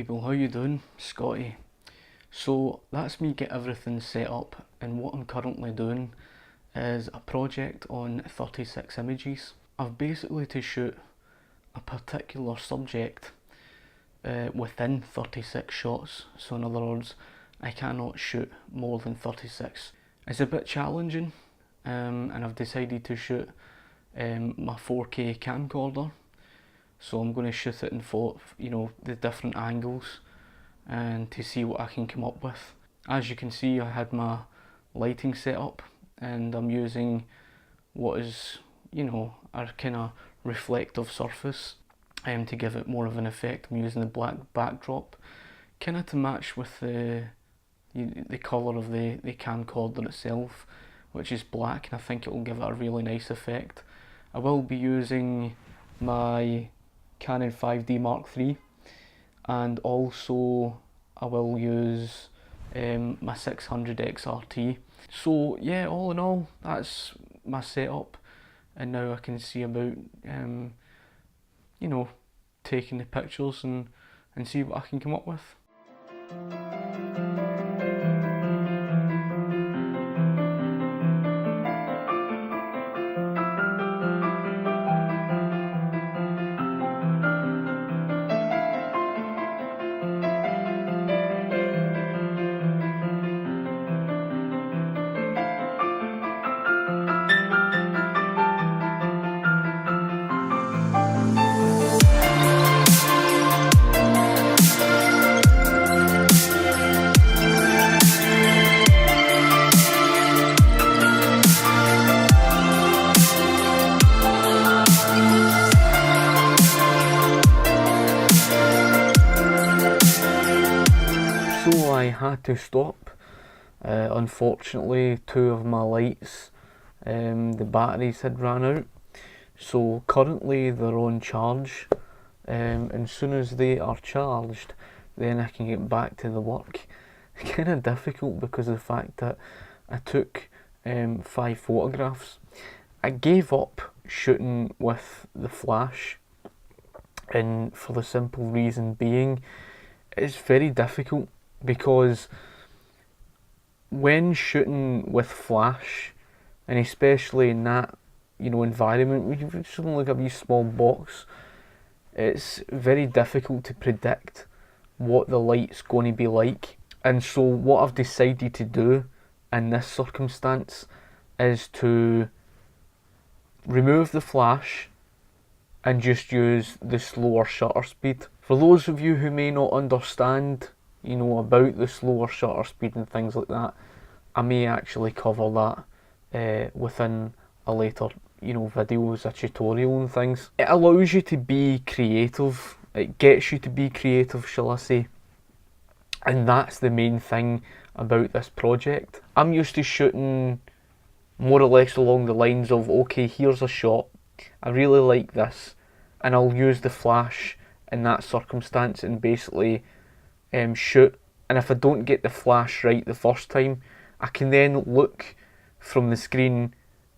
people, how you doing? Scotty. So that's me get everything set up, and what I'm currently doing is a project on 36 images. I've basically to shoot a particular subject within 36 shots, so in other words I cannot shoot more than 36. It's a bit challenging, and I've decided to shoot my 4K camcorder. So I'm going to shoot it in the different angles and to see what I can come up with. As you can see, I had my lighting set up and I'm using what is, a kind of reflective surface to give it more of an effect. I'm using the black backdrop kind of to match with the colour of the camcorder itself, which is black, and I think it will give it a really nice effect. I will be using my Canon 5D Mark III, and also I will use my 600 XRT. So yeah, all in all, that's my setup, and now I can see about taking the pictures and see what I can come up with. So I had to stop. Unfortunately, two of my lights, the batteries had ran out. So currently they're on charge, and as soon as they are charged, then I can get back to the work. Kind of difficult because of the fact that I took 5 photographs. I gave up shooting with the flash, and for the simple reason being, it's very difficult. Because when shooting with flash, and especially in that environment, when you're shooting like a wee small box, it's very difficult to predict what the light's going to be like. And so what I've decided to do in this circumstance is to remove the flash and just use the slower shutter speed. For those of you who may not understand about the slower shutter speed and things like that, I may actually cover that within a later video as a tutorial and things. It allows you to be creative, it gets you to be creative, shall I say, and that's the main thing about this project. I'm used to shooting more or less along the lines of, okay, here's a shot, I really like this, and I'll use the flash in that circumstance and basically shoot. And if I don't get the flash right the first time, I can then look from the screen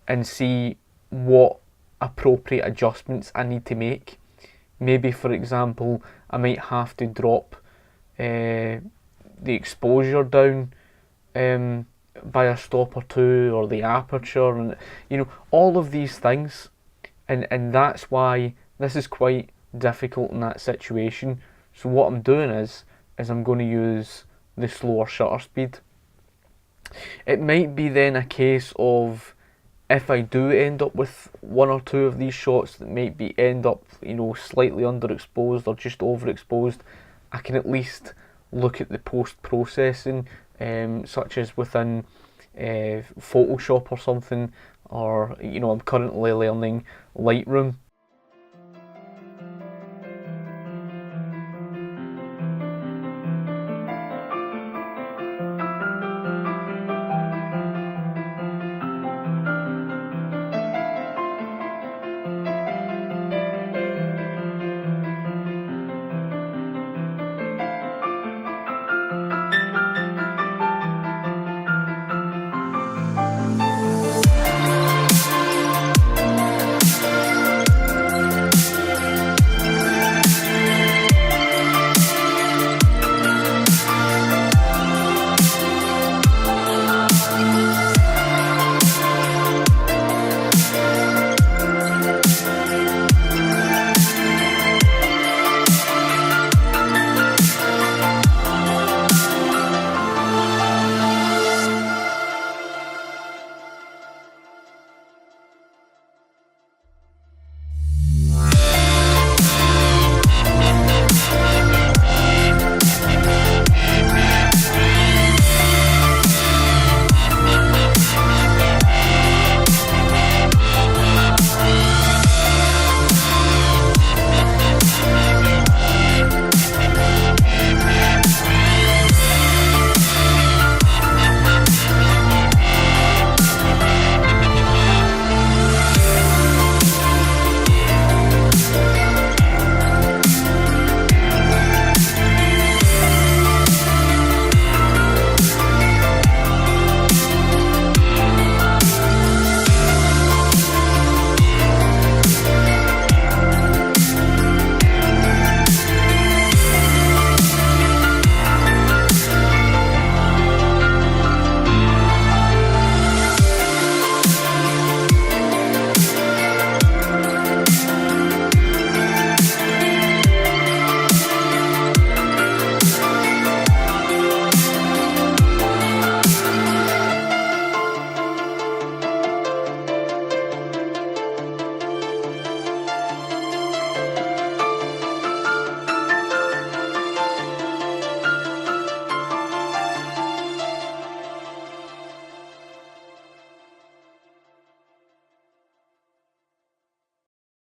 and see what appropriate adjustments I need to make. Maybe, for example, I might have to drop the exposure down by a stop or two, or the aperture, and all of these things, and that's why this is quite difficult in that situation. So what I'm doing is I'm going to use the slower shutter speed. It might be then a case of, if I do end up with one or two of these shots that might end up slightly underexposed or just overexposed, I can at least look at the post-processing, such as within Photoshop or something, or I'm currently learning Lightroom.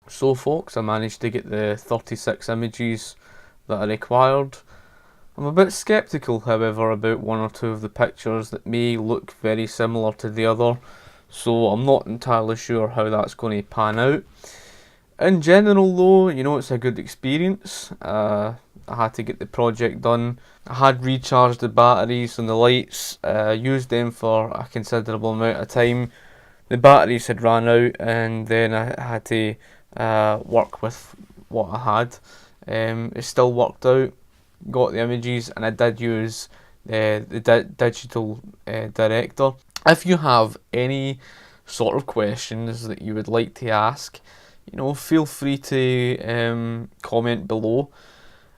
So folks, I managed to get the 36 images that I required. I'm a bit sceptical, however, about one or two of the pictures that may look very similar to the other, so I'm not entirely sure how that's going to pan out. In general though, you know, it's a good experience. I had to get the project done. I had recharged the batteries and the lights, used them for a considerable amount of time. The batteries had ran out, and then I had to work with what I had. It still worked out, got the images, and I did use the digital director. If you have any sort of questions that you would like to ask, you know, feel free to comment below.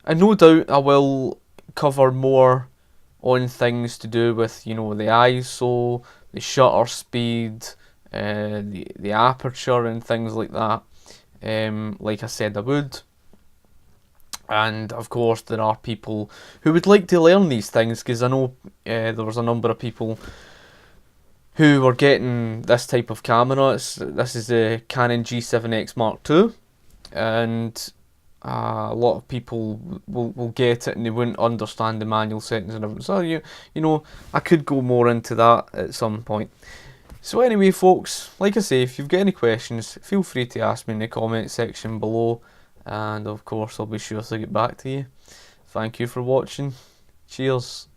And no doubt I will cover more on things to do with, you know, the ISO, the shutter speed, the aperture and things like that. Like I said I would. And of course there are people who would like to learn these things, because I know there was a number of people who were getting this type of camera. This is the Canon G7X Mark II, and a lot of people will get it and they wouldn't understand the manual settings and everything. So you know, I could go more into that at some point. So anyway folks, like I say, if you've got any questions, feel free to ask me in the comment section below, and of course I'll be sure to get back to you. Thank you for watching. Cheers.